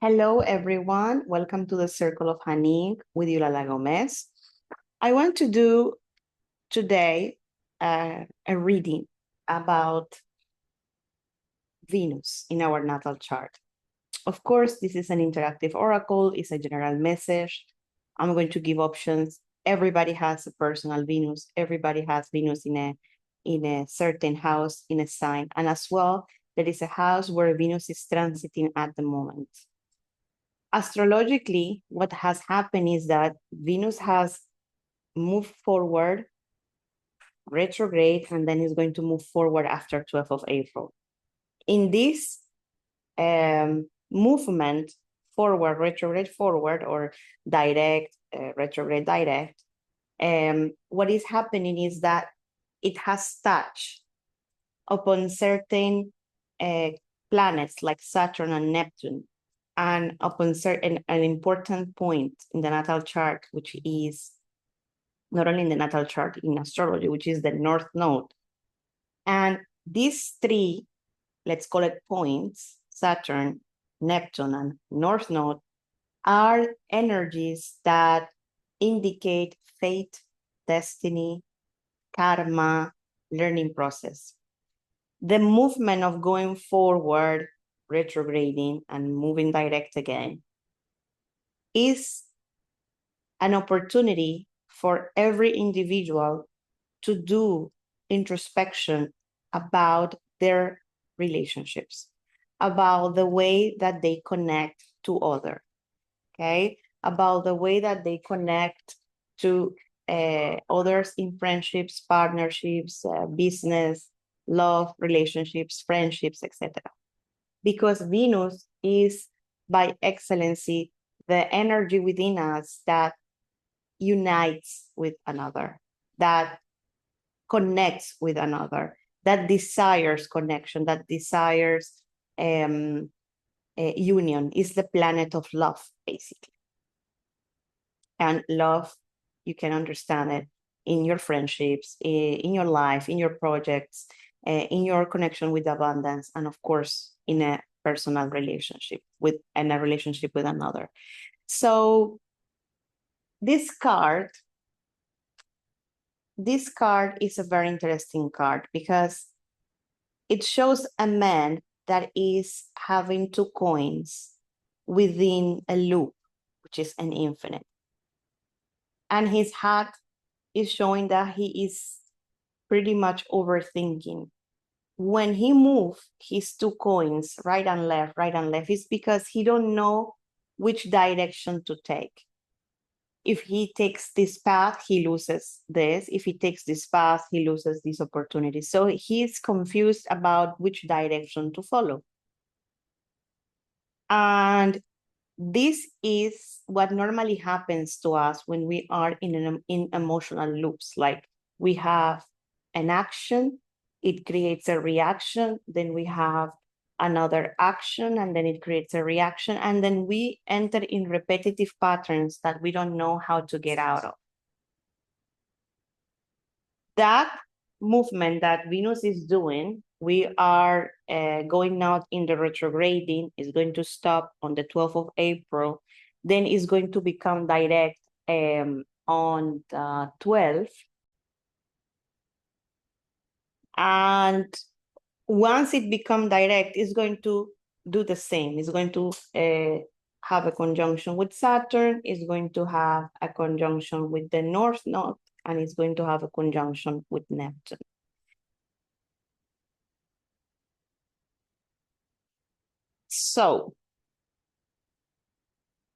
Hello, everyone. Welcome to the Circle of Haning with Yolanda Gomez. I want to do today a reading about Venus in our natal chart. Of course, this is an interactive oracle, it's a general message. I'm going to give options. Everybody has a personal Venus. Everybody has Venus in a certain house, in a sign. And as well, there is a house where Venus is transiting at the moment. Astrologically, what has happened is that Venus has moved forward, retrograde, and then is going to move forward after 12th of April. In this movement, forward, retrograde, forward, or direct, retrograde, direct, what is happening is that it has touched upon certain planets like Saturn and Neptune, and upon certain an important point in the natal chart, which is not only in the natal chart, in astrology, which is the North Node. And these three, let's call it points, Saturn, Neptune, and North Node, are energies that indicate fate, destiny, karma, learning process. The movement of going forward, retrograding, and moving direct again is an opportunity for every individual to do introspection about their relationships, about the way that they connect to others, okay? About the way that they connect to others in friendships, partnerships, business, love, relationships, friendships, etc. Because Venus is, by excellency, the energy within us that unites with another, that connects with another, that desires connection, that desires union, is the planet of love, basically. And love, you can understand it in your friendships, in your life, in your projects, in your connection with abundance, and of course, in a personal relationship with another. So this card is a very interesting card because it shows a man that is having two coins within a loop, which is an infinite. And his hat is showing that he is pretty much overthinking. When he moves his two coins right and left, it's because he don't know which direction to take. If he takes this path, he loses this. If he takes this path, he loses this opportunity. So he's confused about which direction to follow. And this is what normally happens to us when we are in emotional loops. Like we have an action, it creates a reaction, then we have another action, and then it creates a reaction, and then we enter in repetitive patterns that we don't know how to get out of. That movement that Venus is doing, we are going now in the retrograding, is going to stop on the 12th of April, then is going to become direct on the 12th. And once it becomes direct, it's going to do the same. It's going to have a conjunction with Saturn, it's going to have a conjunction with the North Node, and it's going to have a conjunction with Neptune. So,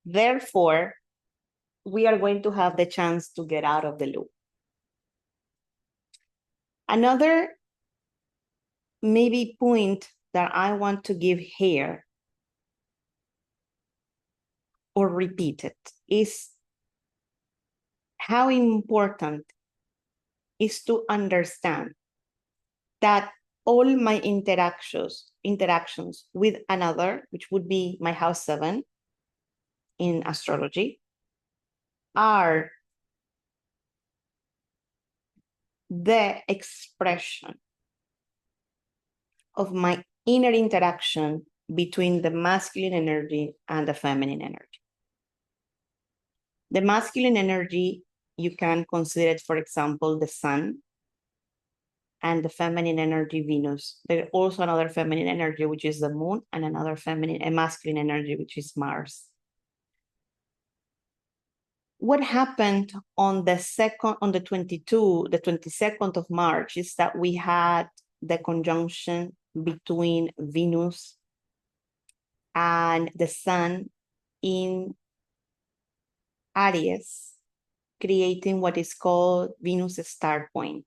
therefore, we are going to have the chance to get out of the loop. Another maybe point that I want to give here or repeat it is how important is to understand that all my interactions with another, which would be my house 7 in astrology, are the expression of my inner interaction between the masculine energy and the feminine energy. The masculine energy, you can consider it, for example, the sun, and the feminine energy, Venus. There's also another feminine energy, which is the moon, and another masculine energy, which is Mars. What happened on the 22nd of March is that we had the conjunction between Venus and the sun in Aries, creating what is called Venus star point.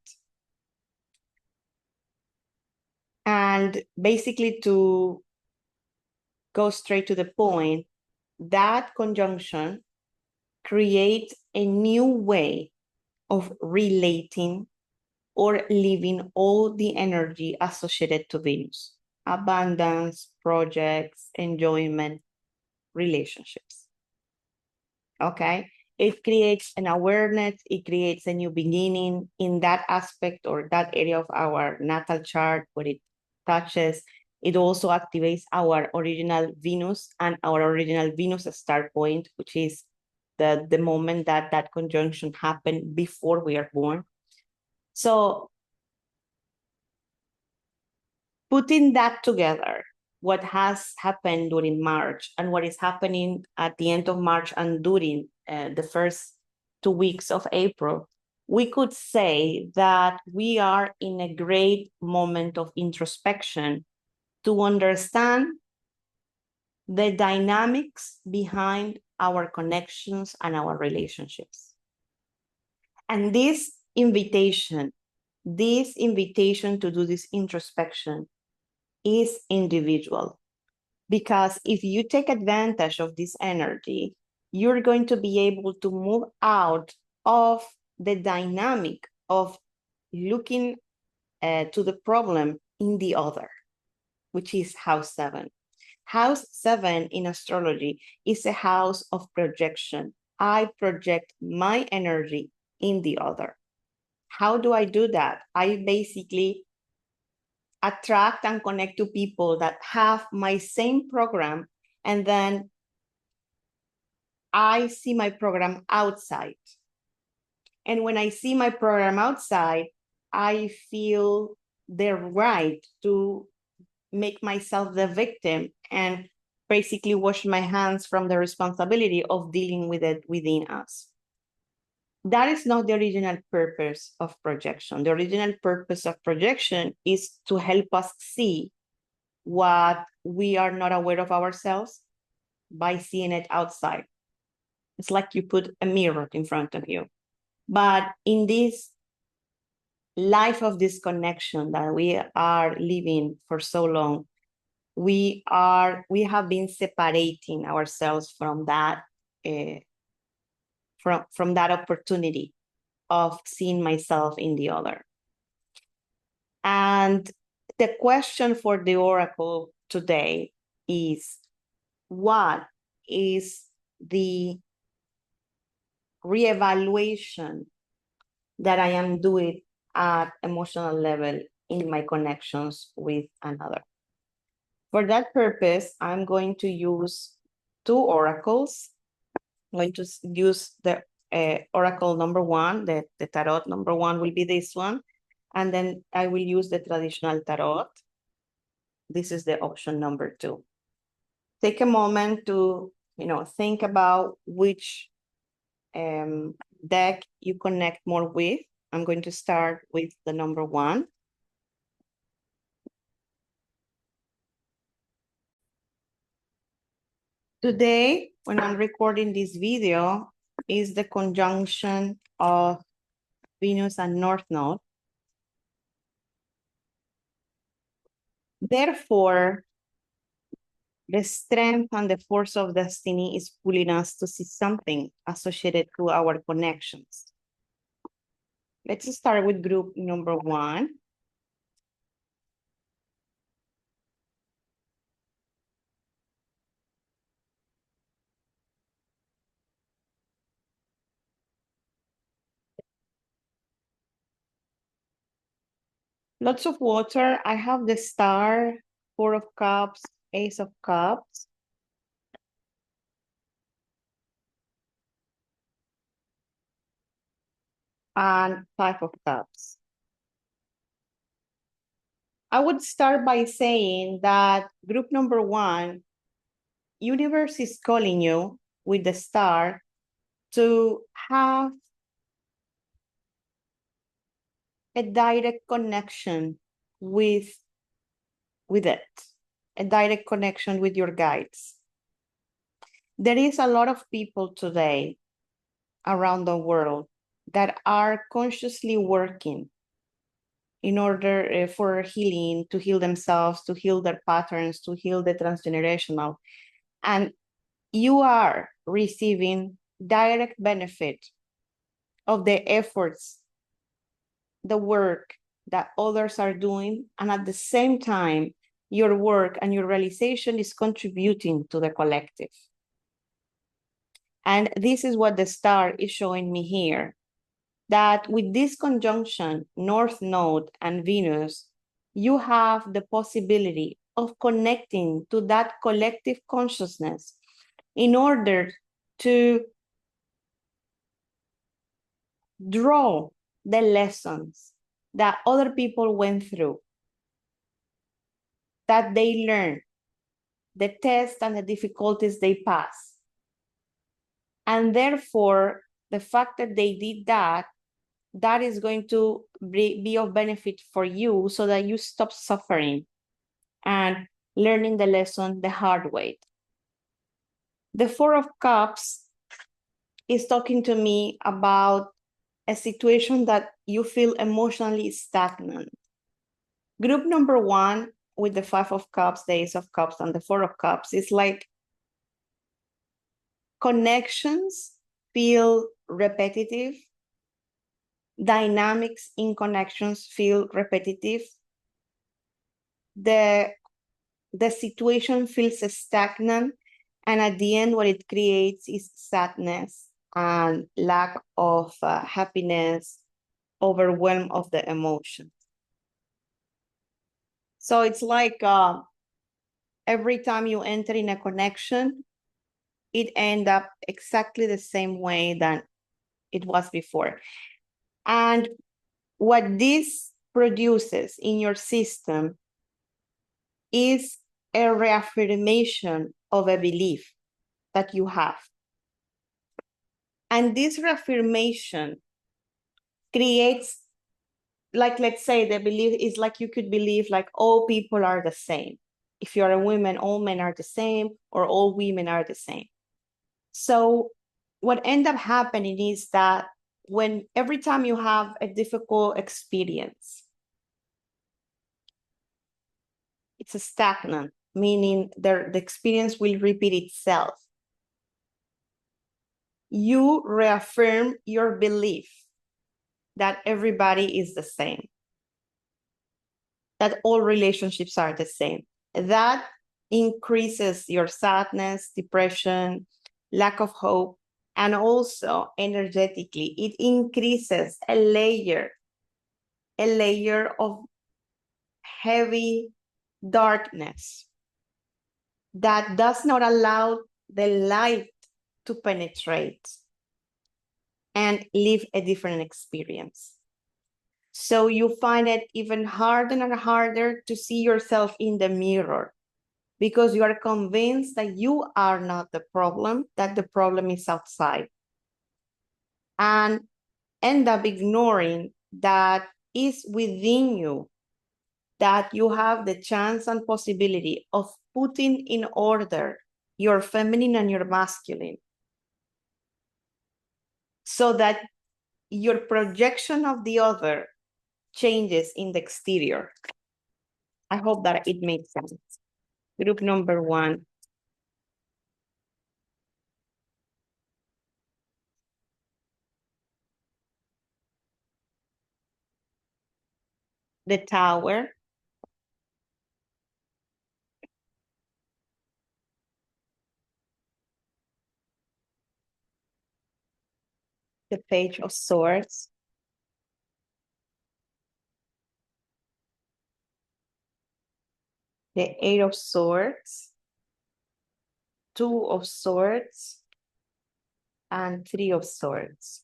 And basically, to go straight to the point, that conjunction creates a new way of relating or living all the energy associated to Venus: abundance, projects, enjoyment, relationships. Okay? It creates an awareness, it creates a new beginning in that aspect or that area of our natal chart where it touches. It also activates our original Venus and our original Venus star point, which is the moment that that conjunction happened before we are born. So putting that together, what has happened during March and what is happening at the end of March and during the first 2 weeks of April, we could say that we are in a great moment of introspection to understand the dynamics behind our connections and our relationships. And this invitation to do this introspection is individual, because if you take advantage of this energy, you're going to be able to move out of the dynamic of looking to the problem in the other, which is house 7. House 7 in astrology is a house of projection. I project my energy in the other. How do I do that? I basically attract and connect to people that have my same program, and then I see my program outside. And when I see my program outside, I feel the right to make myself the victim and basically wash my hands from the responsibility of dealing with it within us. That is not the original purpose of projection. The original purpose of projection is to help us see what we are not aware of ourselves by seeing it outside. It's like you put a mirror in front of you. But in this life of disconnection that we are living for so long, we have been separating ourselves from that from that opportunity of seeing myself in the other. And the question for the oracle today is, what is the reevaluation that I am doing at emotional level in my connections with another? For that purpose, I'm going to use 2 oracles. I'm going to use the oracle number 1, the tarot number 1 will be this one. And then I will use the traditional tarot. This is the option number 2. Take a moment to, think about which deck you connect more with. I'm going to start with the number 1. Today, when I'm recording this video, is the conjunction of Venus and North Node. Therefore, the strength and the force of destiny is pulling us to see something associated to our connections. Let's start with group number 1. Lots of water. I have the star, 4 of Cups, Ace of Cups, and Five of Cups. I would start by saying that group number one, universe is calling you with the star to have a direct connection with it, a direct connection with your guides. There is a lot of people today around the world that are consciously working in order for healing, to heal themselves, to heal their patterns, to heal the transgenerational. And you are receiving direct benefit of the efforts, the work that others are doing. And at the same time, your work and your realization is contributing to the collective. And this is what the star is showing me here, that with this conjunction, North Node and Venus, you have the possibility of connecting to that collective consciousness in order to draw the lessons that other people went through, that they learned, the tests and the difficulties they passed. And therefore, the fact that they did that, that is going to be of benefit for you so that you stop suffering and learning the lesson the hard way. The Four of Cups is talking to me about a situation that you feel emotionally stagnant. Group number one with the Five of Cups, the Ace of Cups, and the Four of Cups is like connections feel repetitive. Dynamics in connections feel repetitive. The situation feels stagnant, and at the end, what it creates is sadness and lack of happiness, overwhelm of the emotions. So it's like every time you enter in a connection, it ends up exactly the same way that it was before. And what this produces in your system is a reaffirmation of a belief that you have. And this reaffirmation creates, like, let's say the belief is like you could believe like all people are the same. If you're a woman, all men are the same, or all women are the same. So what ends up happening is that when every time you have a difficult experience, it's a stagnant, meaning the experience will repeat itself. You reaffirm your belief that everybody is the same, that all relationships are the same. That increases your sadness, depression, lack of hope, and also energetically, it increases a layer of heavy darkness that does not allow the light to penetrate and live a different experience. So you find it even harder and harder to see yourself in the mirror because you are convinced that you are not the problem, that the problem is outside. And end up ignoring that is within you, that you have the chance and possibility of putting in order your feminine and your masculine so that your projection of the other changes in the exterior. I hope that it makes sense. Group number one. The Tower. The Page of Swords. the Eight of Swords, Two of Swords, and Three of Swords.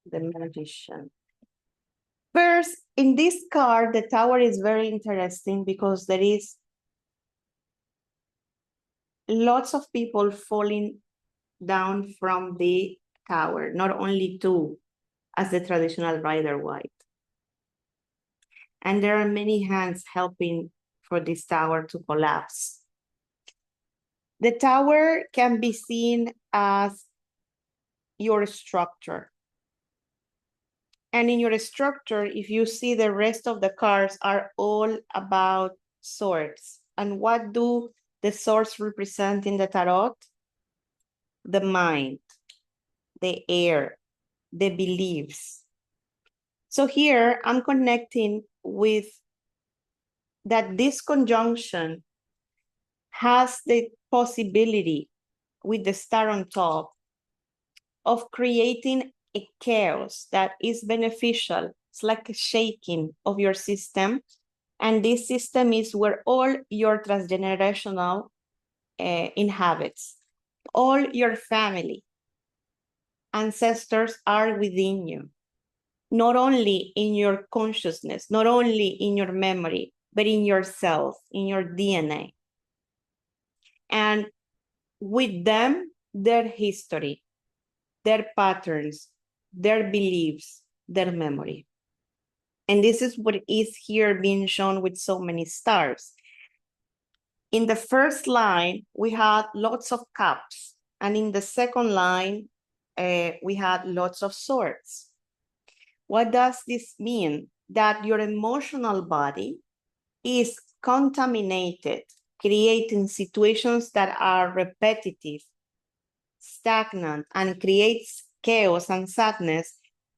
The Magician. First, in this card, the Tower is very interesting because there is lots of people falling down from the tower, not only two, as the traditional Rider-Waite. And there are many hands helping for this tower to collapse. The tower can be seen as your structure. And in your structure, if you see the rest of the cards are all about swords. And what do the swords represent in the tarot? The mind, the air, the beliefs. So here I'm connecting with that this conjunction has the possibility with the star on top of creating a chaos that is beneficial. It's like a shaking of your system. And this system is where all your transgenerational inhabits. All your family, ancestors are within you. Not only in your consciousness, not only in your memory, but in your cells, in your DNA. And with them, their history, their patterns, their beliefs, their memory. And this is what is here being shown with so many stars. In the first line, we had lots of cups. And in the second line, we had lots of swords. What does this mean? That your emotional body is contaminated, creating situations that are repetitive, stagnant, and creates chaos and sadness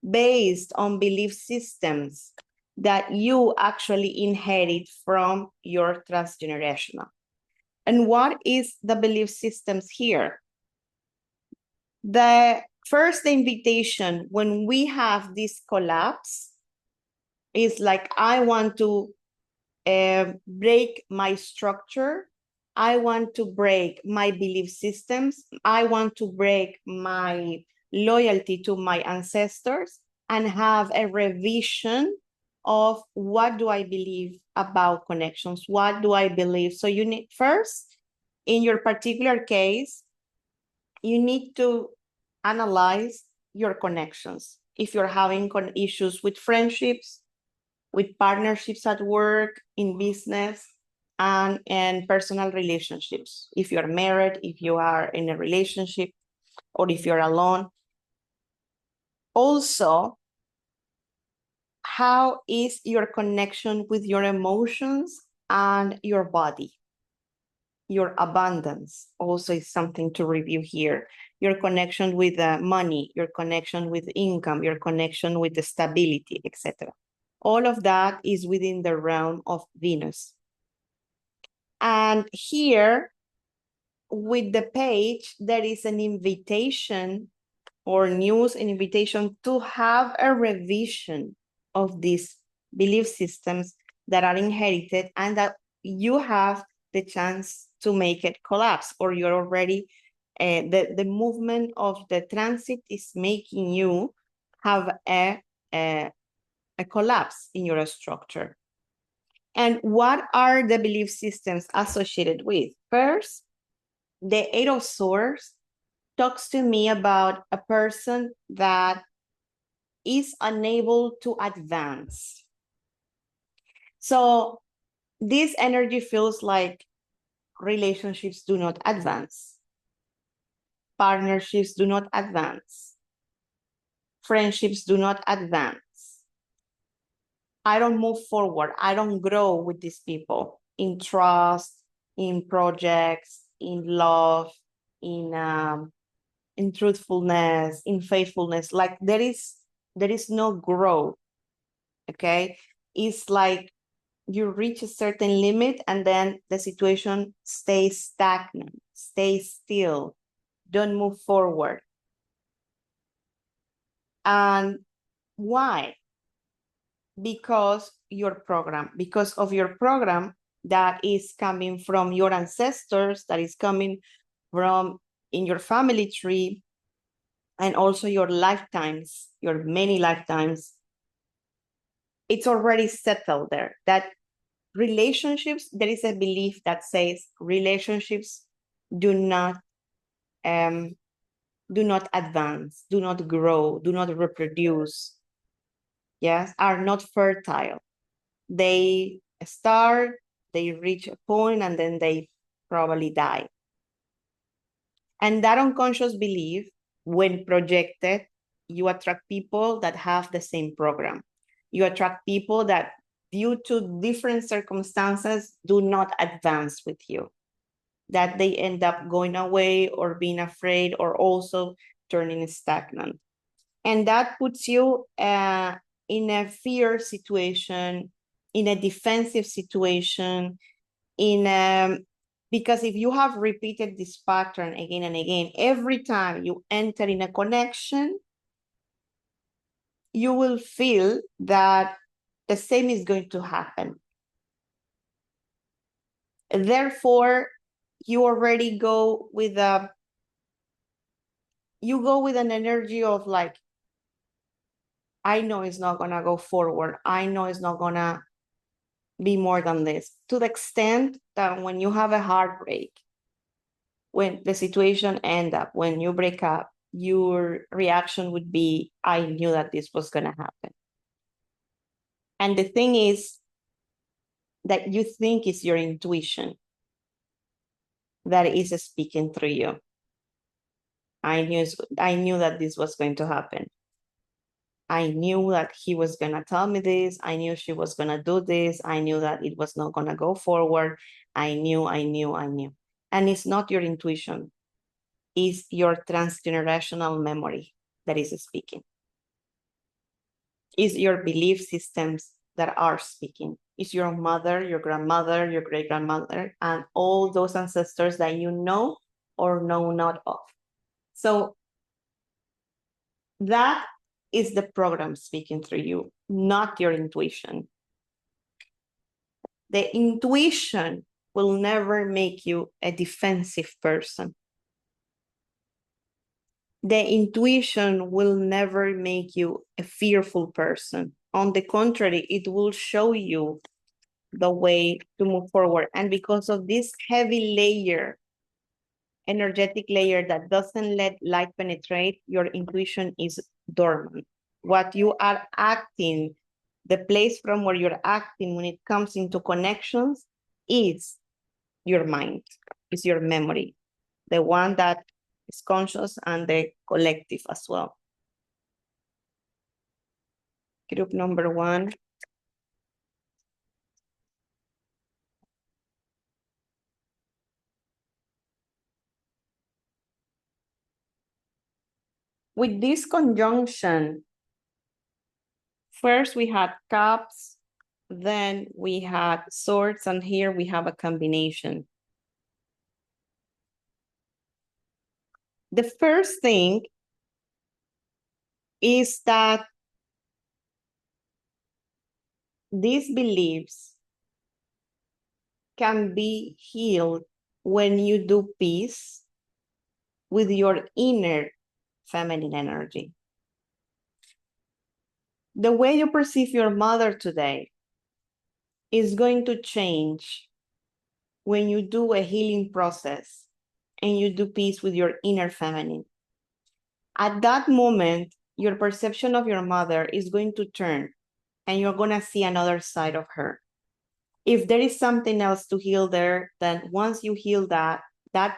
based on belief systems that you actually inherit from your transgenerational. And what is the belief systems here? The first invitation when we have this collapse is like, I want to break my structure. I want to break my belief systems. I want to break my loyalty to my ancestors and have a revision of what do I believe about connections? What do I believe? So you need first, in your particular case, you need to analyze your connections. If you're having issues with friendships, with partnerships at work, in business, and personal relationships. If you're married, if you are in a relationship, or if you're alone. Also, how is your connection with your emotions and your body? Your abundance also is something to review here. Your connection with money, your connection with income, your connection with the stability, etc. All of that is within the realm of Venus. And here, with the page, there is an invitation or news, an invitation to have a revision of these belief systems that are inherited and that you have the chance to make it collapse, or you're already, the movement of the transit is making you have a collapse in your structure. And what are the belief systems associated with? First, the Eight of Swords talks to me about a person that is unable to advance. So this energy feels like relationships do not advance. Partnerships do not advance. Friendships do not advance. I don't move forward. I don't grow with these people in trust, in projects, in love, in truthfulness, in faithfulness. Like there is no growth. Okay, it's like you reach a certain limit and then the situation stays stagnant, stays still, don't move forward. And why? Because of your program, that is coming from your ancestors, that is coming from in your family tree, and also your lifetimes, your many lifetimes, it's already settled there. That relationships, there is a belief that says relationships do not advance, do not grow, do not reproduce, yes, are not fertile. They start, they reach a point, and then they probably die. And that unconscious belief, when projected, you attract people that have the same program. You attract people that, due to different circumstances, do not advance with you, that they end up going away or being afraid or also turning stagnant. And that puts you in a fear situation, in a defensive situation, because if you have repeated this pattern again and again, every time you enter in a connection, you will feel that the same is going to happen. Therefore, you already go with an energy of like, I know it's not gonna go forward. I know it's not gonna be more than this, to the extent that when you have a heartbreak, when the situation ends up, when you break up, your reaction would be, I knew that this was going to happen. And the thing is that you think is your intuition that is speaking through you. I knew that this was going to happen. I knew that he was going to tell me this. I knew she was going to do this. I knew that it was not going to go forward. I knew. And it's not your intuition. It's your transgenerational memory that is speaking. It's your belief systems that are speaking. It's your mother, your grandmother, your great-grandmother, and all those ancestors that you know or know not of. So that is the program speaking through you, not your intuition. The intuition will never make you a defensive person. The intuition will never make you a fearful person. On the contrary, it will show you the way to move forward. And because of this heavy layer, energetic layer that doesn't let light penetrate, your intuition is dormant. What you are acting, the place from where you're acting when it comes into connections is your mind, is your memory, the one that is conscious and the collective as well. Group number 1. With this conjunction, first we had cups, then we had swords, and here we have a combination. The first thing is that these beliefs can be healed when you do peace with your inner feminine energy. The way you perceive your mother today is going to change when you do a healing process and you do peace with your inner feminine. At that moment, your perception of your mother is going to turn and you're going to see another side of her. If there is something else to heal there, then once you heal that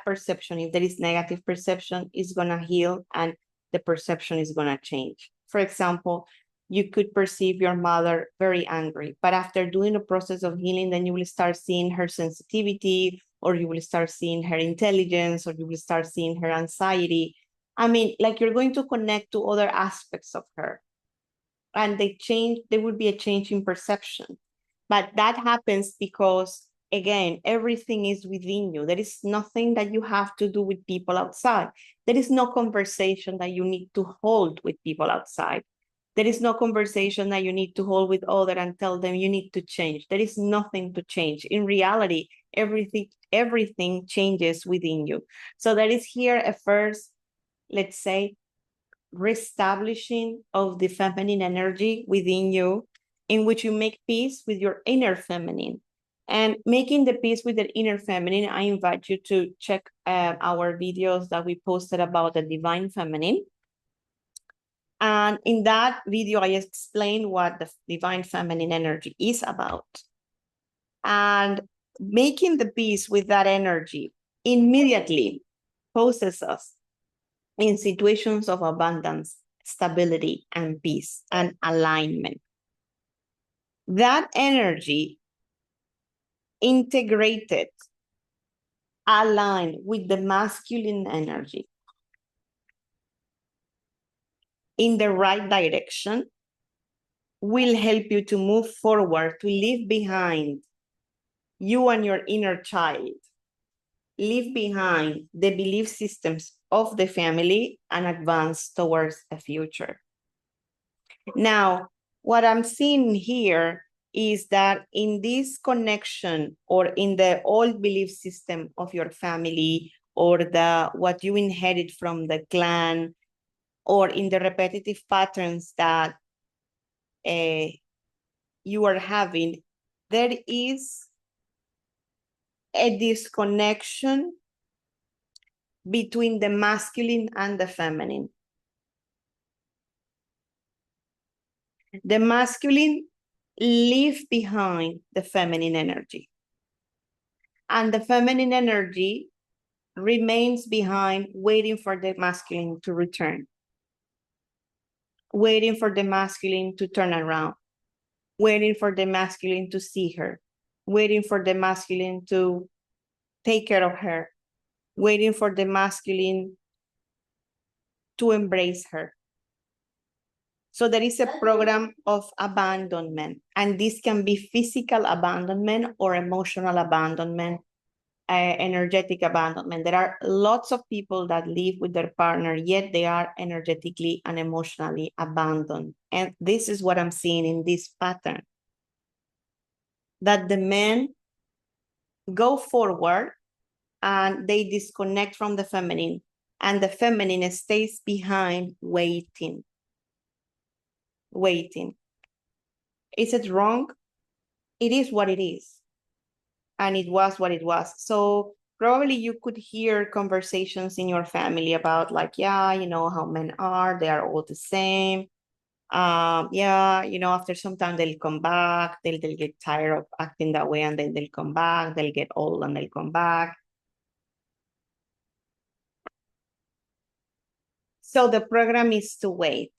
perception, if there is negative perception, is going to heal and the perception is going to change. For example, you could perceive your mother very angry, but after doing a process of healing, then you will start seeing her sensitivity, or you will start seeing her intelligence, or you will start seeing her anxiety. I mean, like you're going to connect to other aspects of her. And there would be a change in perception. But that happens because, again, everything is within you. There is nothing that you have to do with people outside. There is no conversation that you need to hold with people outside. There is no conversation that you need to hold with other and tell them you need to change. There is nothing to change. In reality, everything changes within you. So there is here a first, let's say, reestablishing of the feminine energy within you, in which you make peace with your inner feminine. And making the peace with the inner feminine, I invite you to check our videos that we posted about the divine feminine. And in that video, I explained what the divine feminine energy is about. And making the peace with that energy immediately poses us in situations of abundance, stability, and peace and alignment. That energy integrated, aligned with the masculine energy in the right direction will help you to move forward, to leave behind you and your inner child, leave behind the belief systems of the family and advance towards a future. Now, what I'm seeing here is that in this connection or in the old belief system of your family or what you inherit from the clan or in the repetitive patterns that you are having, there is a disconnection between the masculine and the feminine. The masculine leave behind the feminine energy, and the feminine energy remains behind, waiting for the masculine to return, waiting for the masculine to turn around, waiting for the masculine to see her, waiting for the masculine to take care of her, waiting for the masculine to embrace her. So there is a program of abandonment, and this can be physical abandonment or emotional abandonment, energetic abandonment. There are lots of people that live with their partner, yet they are energetically and emotionally abandoned. And this is what I'm seeing in this pattern, that the men go forward and they disconnect from the feminine, and the feminine stays behind waiting. Is it wrong? It is what it is. And it was what it was. So probably you could hear conversations in your family about like, yeah, you know how men are, they are all the same. Yeah, you know, after some time they'll come back, they'll get tired of acting that way, and then they'll come back, they'll get old and they'll come back. So the program is to wait,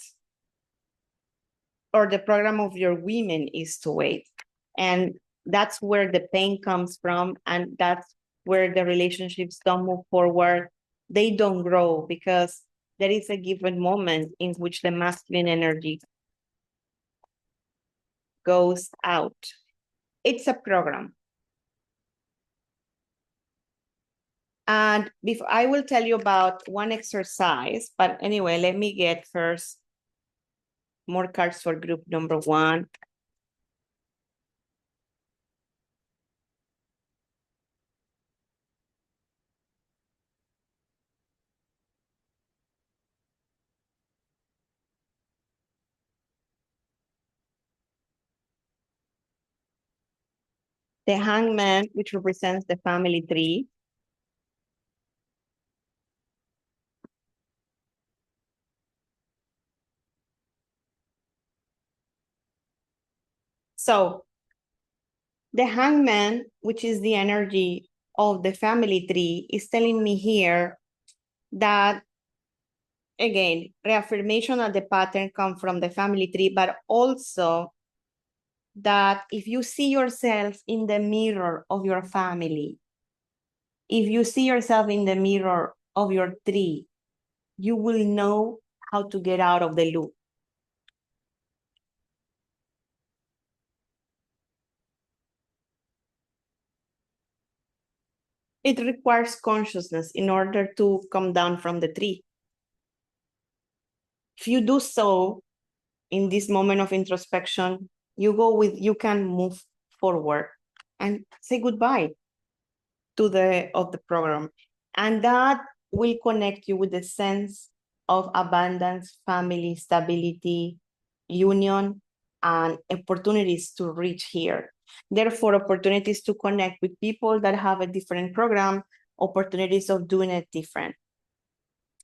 or the program of your women is to wait. And that's where the pain comes from, and that's where the relationships don't move forward. They don't grow because there is a given moment in which the masculine energy goes out. It's a program. And before, I will tell you about one exercise, but anyway, let me get first more cards for group number 1. The Hangman, which represents the family tree. So the Hangman, which is the energy of the family tree, is telling me here that, again, reaffirmation of the pattern come from the family tree, but also that if you see yourself in the mirror of your family, if you see yourself in the mirror of your tree, you will know how to get out of the loop. It requires consciousness in order to come down from the tree. If you do so, in this moment of introspection, you can move forward and say goodbye to the program. And that will connect you with the sense of abundance, family, stability, union, and opportunities to reach here. Therefore, opportunities to connect with people that have a different program, opportunities of doing it different.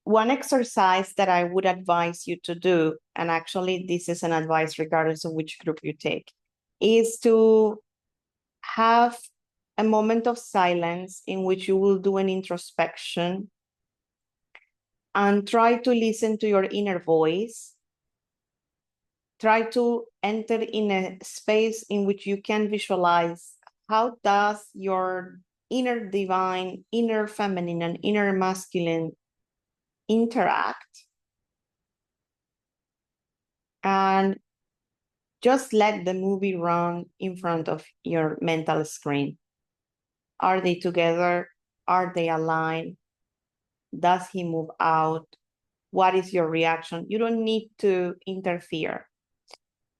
One exercise that I would advise you to do, and actually this is an advice regardless of which group you take, is to have a moment of silence in which you will do an introspection and try to listen to your inner voice. Try to enter in a space in which you can visualize how does your inner divine, inner feminine, and inner masculine interact. And just let the movie run in front of your mental screen. Are they together? Are they aligned? Does he move out? What is your reaction? You don't need to interfere.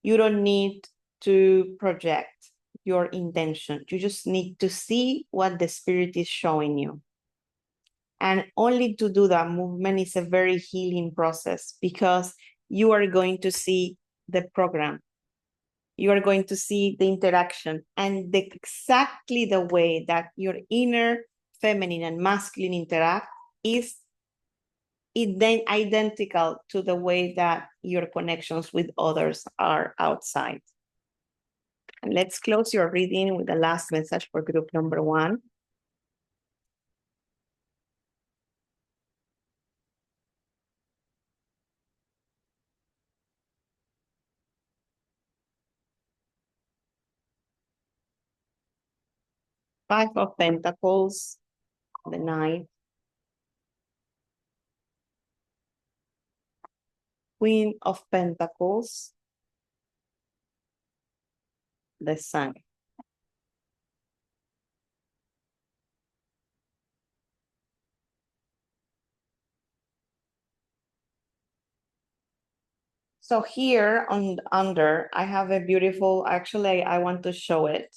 You don't need to project your intention. You just need to see what the spirit is showing you. And only to do that movement is a very healing process because you are going to see the program. You are going to see the interaction and exactly the way that your inner feminine and masculine interact is identical to the way that your connections with others are outside. And let's close your reading with the last message for group number 1. Five of Pentacles, the Knight, Queen of Pentacles, the Sun. So here on under, I have a beautiful, actually, I want to show it.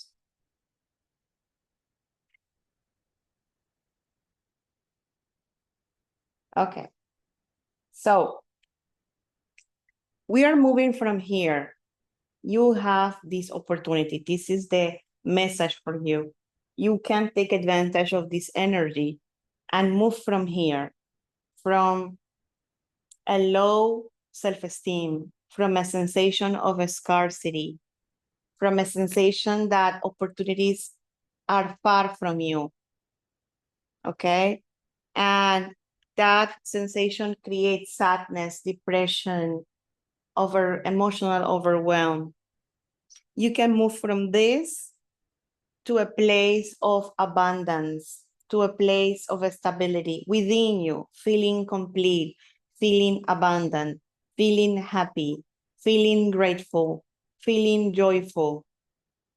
Okay. So we are moving from here. You have this opportunity. This is the message for you. You can take advantage of this energy and move from here, from a low self-esteem, from a sensation of a scarcity, from a sensation that opportunities are far from you, okay? And that sensation creates sadness, depression, emotional overwhelm. You can move from this to a place of abundance, to a place of stability within you, feeling complete, feeling abundant, feeling happy, feeling grateful, feeling joyful.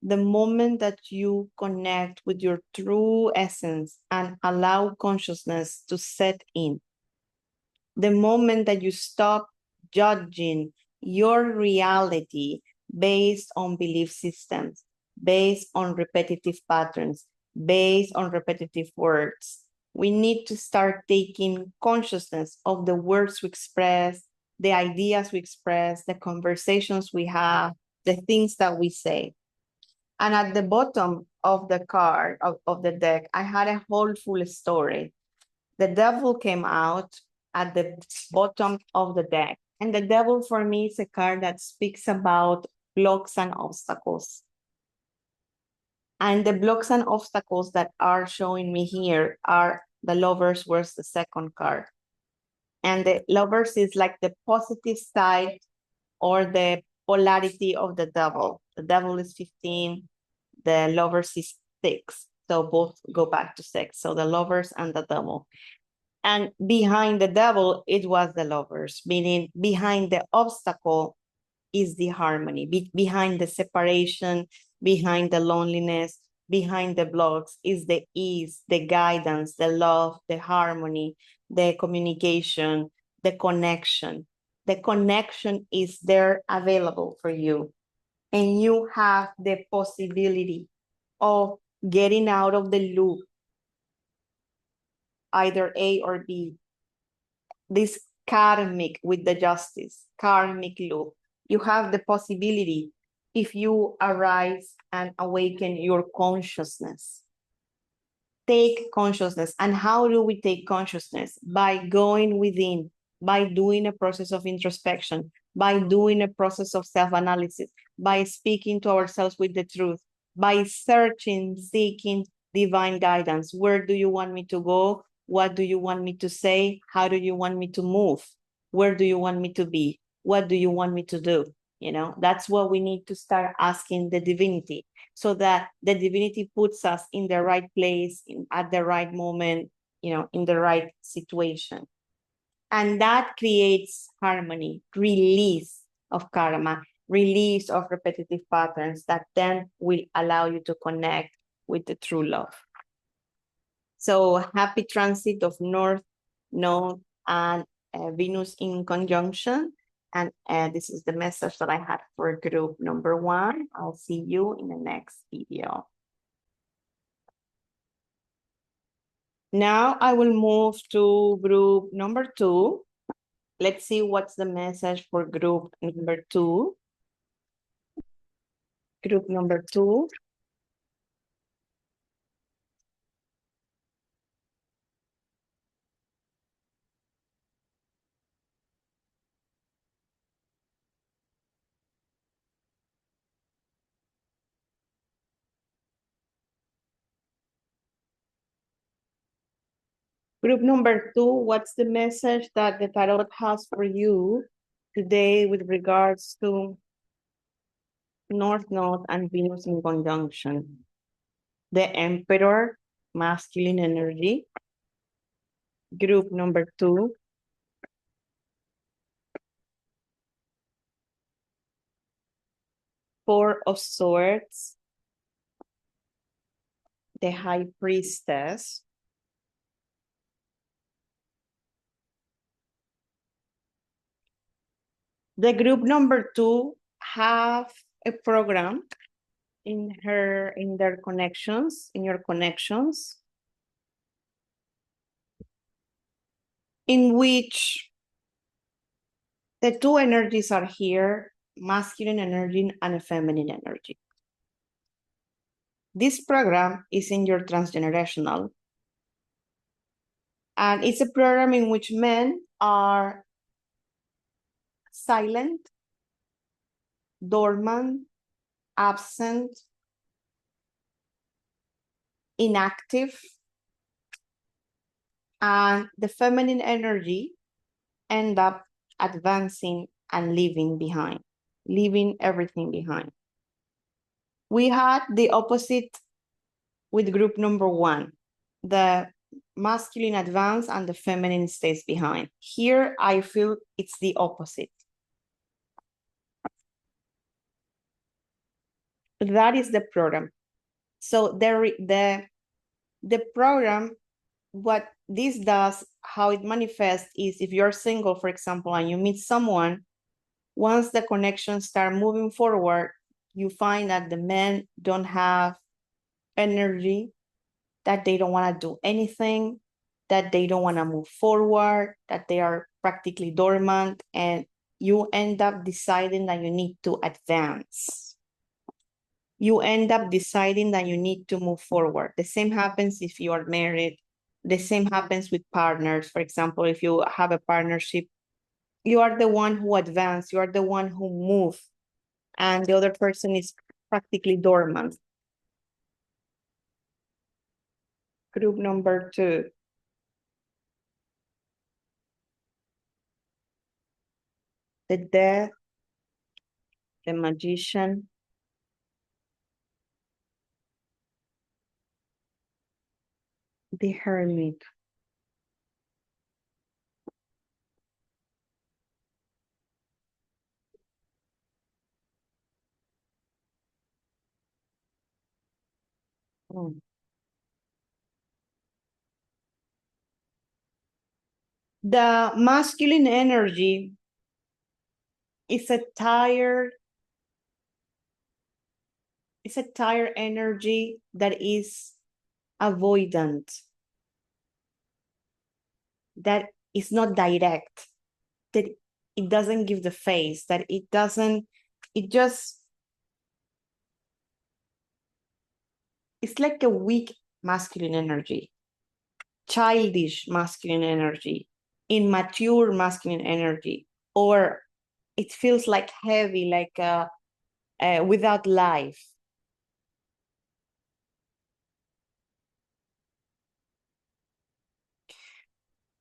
The moment that you connect with your true essence and allow consciousness to set in, the moment that you stop judging your reality based on belief systems, based on repetitive patterns, based on repetitive words. We need to start taking consciousness of the words we express, the ideas we express, the conversations we have, the things that we say. And at the bottom of the card, of the deck, I had a whole full story. The devil came out at the bottom of the deck. And the devil for me is a card that speaks about blocks and obstacles. And the blocks and obstacles that are showing me here are the Lovers, where's the second card. And the Lovers is like the positive side or the polarity of the devil. The devil is 15, the Lovers is 6. So both go back to 6. So the Lovers and the devil. And behind the devil, it was the Lovers, meaning behind the obstacle is the harmony, behind the separation, behind the loneliness, behind the blocks is the ease, the guidance, the love, the harmony, the communication, the connection. The connection is there available for you. And you have the possibility of getting out of the loop, either A or B. This karmic with the justice, karmic loop. You have the possibility if you arise and awaken your consciousness. Take consciousness. And how do we take consciousness? By going within, by doing a process of introspection, by doing a process of self-analysis, by speaking to ourselves with the truth, by searching, seeking divine guidance. Where do you want me to go? What do you want me to say? How do you want me to move? Where do you want me to be? What do you want me to do? You know, that's what we need to start asking the divinity, so that the divinity puts us in the right place, at the right moment, you know, in the right situation. And that creates harmony, release of karma, release of repetitive patterns that then will allow you to connect with the true love. So happy transit of North Node and Venus in conjunction. And this is the message that I had for group number 1. I'll see you in the next video. Now I will move to group number 2. Let's see what's the message for group number 2. Group number 2. Group number 2, what's the message that the Tarot has for you today with regards to North Node and Venus in conjunction? The Emperor, masculine energy. Group number 2. Four of Swords, the High Priestess. The group number 2 have a program in their connections, in your connections, in which the two energies are here, masculine energy and a feminine energy. This program is in your transgenerational, and it's a program in which men are silent, dormant, absent, inactive, and the feminine energy end up advancing and leaving behind, leaving everything behind. We had the opposite with group number 1. The masculine advance and the feminine stays behind. Here, I feel it's the opposite. That is the program. So the program, what this does, how it manifests is if you're single, for example, and you meet someone, once the connections start moving forward, you find that the men don't have energy, that they don't want to do anything, that they don't want to move forward, that they are practically dormant, and you end up deciding that you need to advance. You end up deciding that you need to move forward. The same happens if you are married. The same happens with partners. For example, if you have a partnership, you are the one who advances, you are the one who moves, and the other person is practically dormant. Group number 2. The Death, the Magician, the Hermit. The masculine energy It's a tired energy that is avoidant, that is not direct, that it doesn't give the face, that it just, it's like a weak masculine energy, childish masculine energy, immature masculine energy, or it feels like heavy, like without life.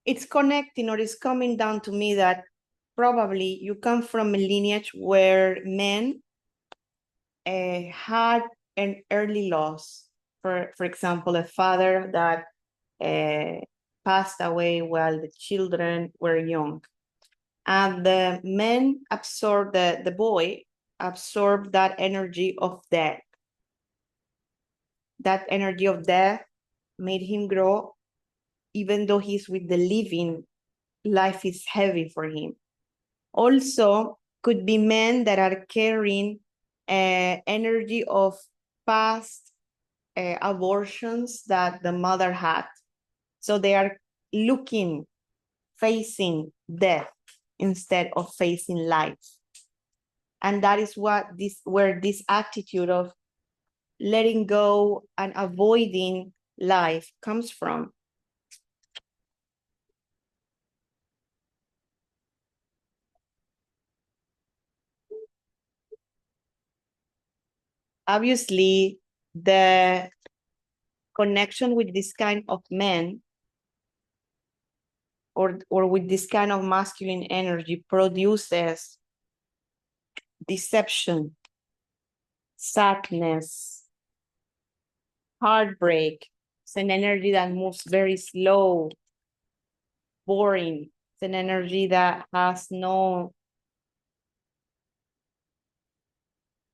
It's connecting, or it's coming down to me that probably you come from a lineage where men had an early loss. For example, a father that passed away while the children were young. And the men absorbed, the boy absorbed that energy of death. That energy of death made him grow, even though he's with the living, life is heavy for him. Also, could be men that are carrying energy of past abortions that the mother had. So they are facing death instead of facing life. And that is where this attitude of letting go and avoiding life comes from. Obviously, the connection with this kind of men or with this kind of masculine energy produces deception, sadness, heartbreak. It's an energy that moves very slow, boring. It's an energy that has no,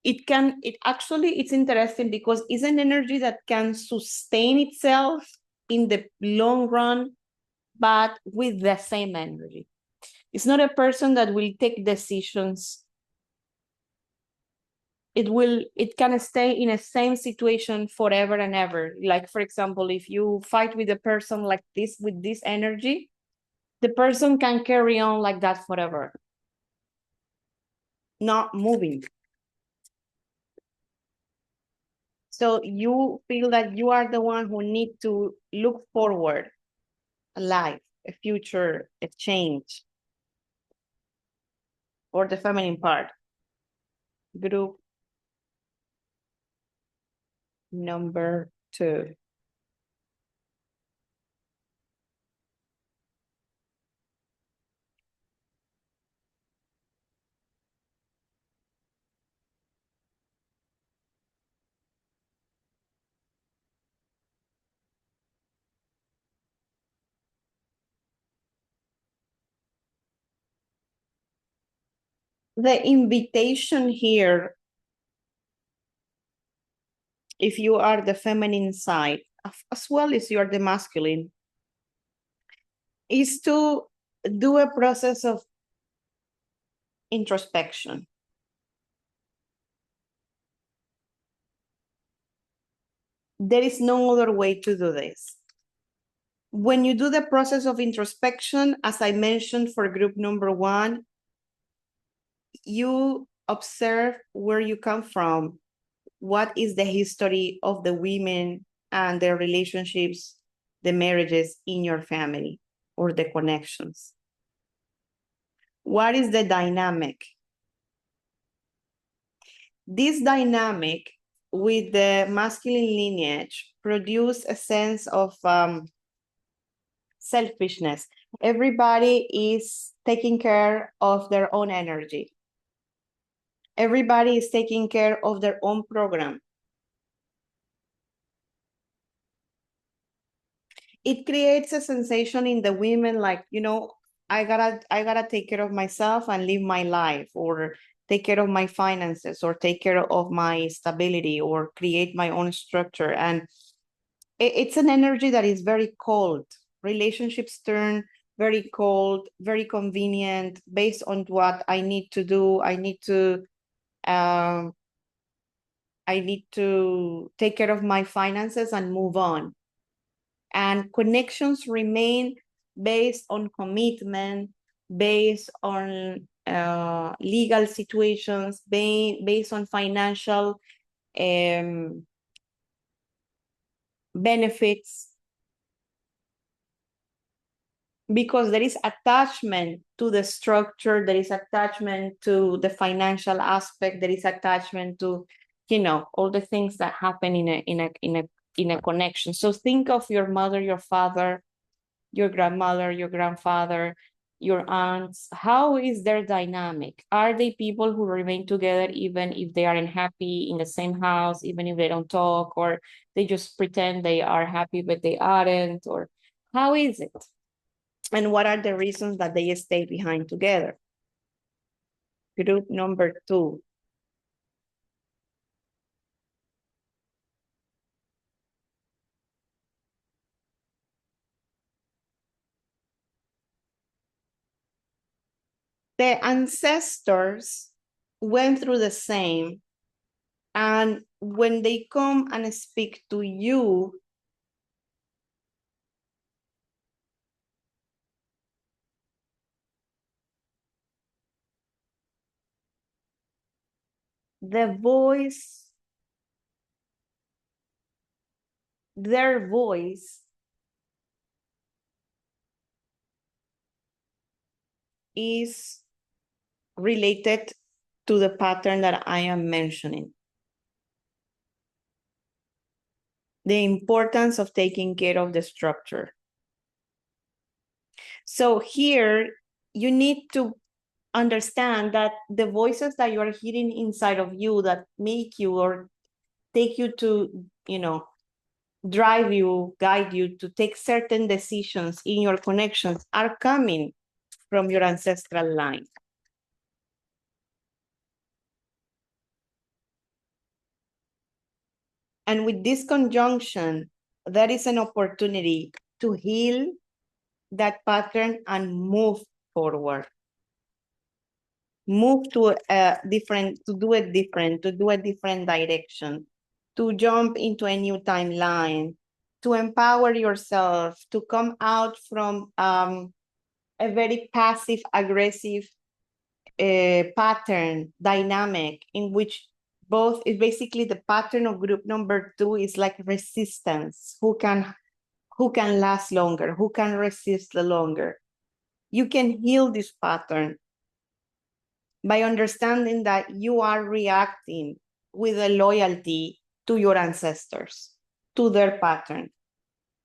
it's interesting because it's an energy that can sustain itself in the long run, but with the same energy. It's not a person that will take decisions. It can stay in a same situation forever and ever. Like, for example, if you fight with a person like this, with this energy, the person can carry on like that forever, not moving. So you feel that you are the one who need to look forward, a life, a future, a change, or the feminine part. Group number 2. The invitation here, if you are the feminine side, as well as you are the masculine, is to do a process of introspection. There is no other way to do this. When you do the process of introspection, as I mentioned for group number 1, you observe where you come from, what is the history of the women and their relationships, the marriages in your family or the connections. What is the dynamic? This dynamic with the masculine lineage produce a sense of selfishness. Everybody is taking care of their own energy. Everybody is taking care of their own program. It creates a sensation in the women like, I gotta take care of myself and live my life, or take care of my finances, or take care of my stability, or create my own structure. And it's an energy that is very cold. Relationships turn very cold, very convenient, based on what I need to do. I need to take care of my finances and move on. And connections remain based on commitment, based on legal situations, based on financial benefits, because there is attachment to the structure, there is attachment to the financial aspect, there is attachment to, all the things that happen in a connection. So think of your mother, your father, your grandmother, your grandfather, your aunts. How is their dynamic? Are they people who remain together even if they aren't happy in the same house, even if they don't talk, or they just pretend they are happy but they aren't? Or how is it? And what are the reasons that they stay behind together? Group number 2. The ancestors went through the same, and when they come and speak to you, their voice is related to the pattern that I am mentioning. The importance of taking care of the structure. So here you need to understand that the voices that you are hearing inside of you that make you or take you to, drive you, guide you to take certain decisions in your connections are coming from your ancestral line. And with this conjunction, there is an opportunity to heal that pattern and move forward. Move to a different direction, to jump into a new timeline, to empower yourself, to come out from a very passive aggressive pattern dynamic in which both is basically the pattern of group number 2 is like resistance. Who can last longer? Who can resist the longer? You can heal this pattern by understanding that you are reacting with a loyalty to your ancestors, to their pattern.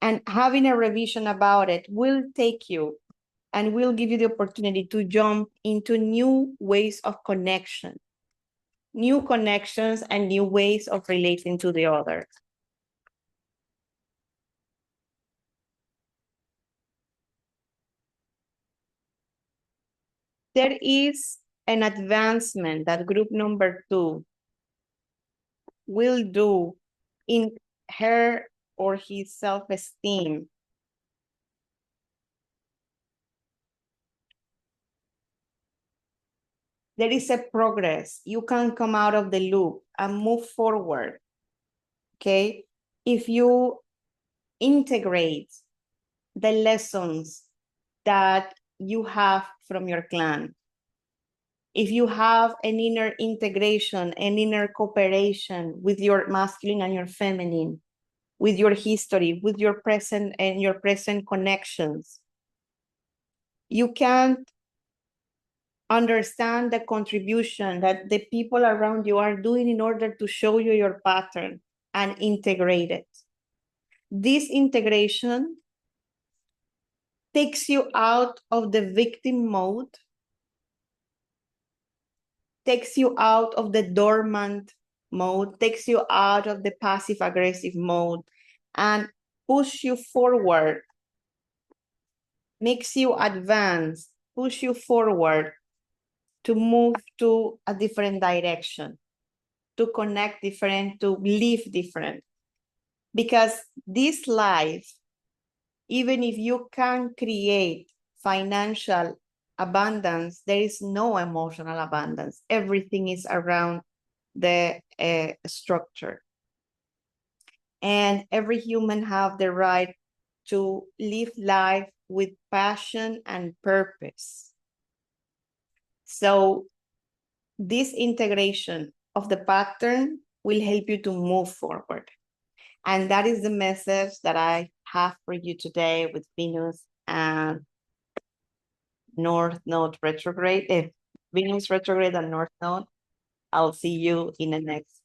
And having a revision about it will take you and will give you the opportunity to jump into new ways of connection, new connections and new ways of relating to the other. There is an advancement that group number 2 will do in her or his self-esteem. There is a progress. You can come out of the loop and move forward, okay? If you integrate the lessons that you have from your clan, if you have an inner integration, an inner cooperation with your masculine and your feminine, with your history, with your present and your present connections, you can understand the contribution that the people around you are doing in order to show you your pattern and integrate it. This integration takes you out of the victim mode, takes you out of the dormant mode, takes you out of the passive aggressive mode, and push you forward, makes you advance, push you forward to move to a different direction, to connect different, to live different. Because this life, even if you can create financial abundance, there is no emotional abundance. Everything is around the structure. And every human have the right to live life with passion and purpose. So this integration of the pattern will help you to move forward. And that is the message that I have for you today with Venus and North Node retrograde. Venus retrograde and North Node. I'll see you in the next